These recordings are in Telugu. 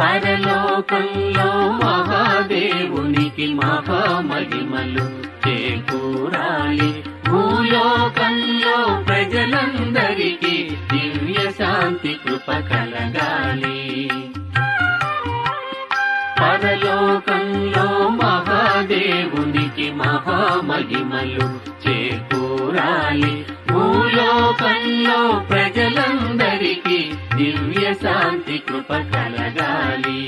పరలోకంలో మహాదేవునికి మహామహిమలు చేకూరాలి. భూలోకంలో ప్రజలందరికీ దివ్య శాంతి కృప కలగాలి. పరలోకంలో మహాదేవునికి మహామహిమలు చేకూరాలి. భూలోకంలో ప్రజలందరికీ దివ్య శాంతి కృప కలగాలి.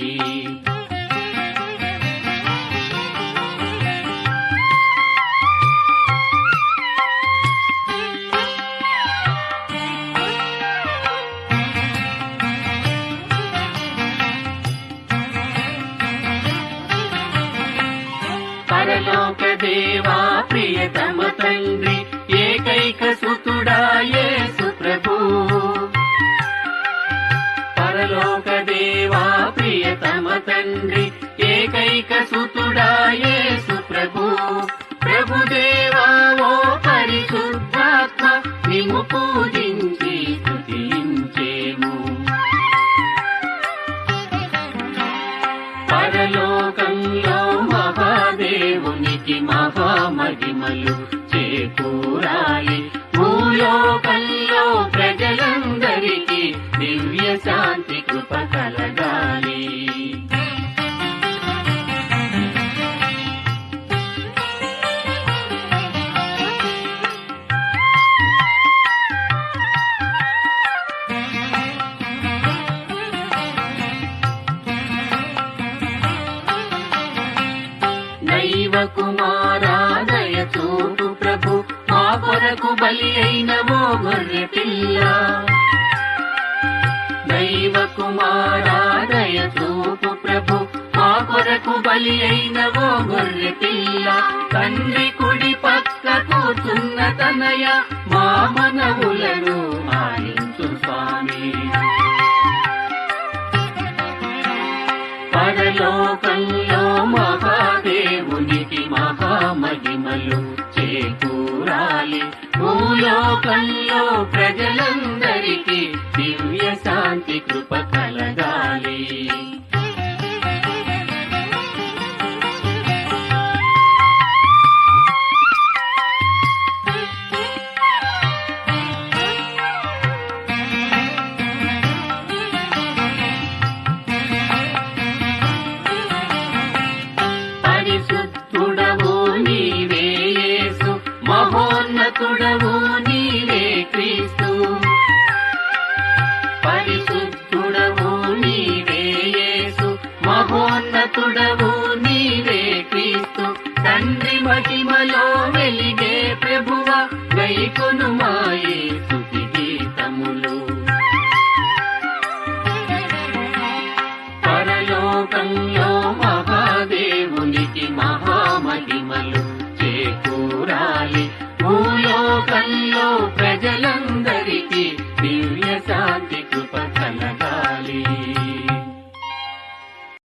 పరలోక దేవా ప్రియతమ తండ్రి, ఏకైక సుతుడా యేసు ప్రభు. పరలోక దేవా ప్రియతమ తండ్రి, ఏకైక సుతుడా యేసు ప్రభు. ప్రభుదేవా ఓ పరిశుద్ధాత్మ, నిన్ను పూజించి స్తుతించేము. పరలోకంలో మహాదేవునికి మహామహిమలు చేకూరాలి. భూలోకంలో ప్రజలందరికీ దివ్య శాంతి కృప కలగాలి. దైవ కుమారా దయ చూపు ప్రభు, మా కొరకు బలి అయిన ఓ గొర్రె పిల్ల. దైవ కుమారా దయ చూపు ప్రభు, మా కొరకు బలి అయిన ఓ గొర్రె పిల్ల. తండ్రి కుడి పక్క కూర్చున్న తనయ, మా మనవులను ఆలించు స్వామి. పరలోకంలో మహాదేవునికి మహామహిమలు చేకూరాలి. భూలోకంలో ప్రజలందరికీ దివ్య శాంతి కృప కలగాలి. పరిశుద్ధుడవు నీవే యేసు, మహోన్నతుడవు నీవే క్రీస్తు. పరిశుద్ధుడవు నీవే యేసు, మహోన్నతుడవు నీవే క్రీస్తు. తండ్రి మహిమలో వెలిగే ప్రభువ, గైకొను మాయే స్తుతి గీతములు. పరలోకంలో మహాదేవునికి మహామహిమలు చేకూరాలి. భూలోకంలో ప్రజలందరికీ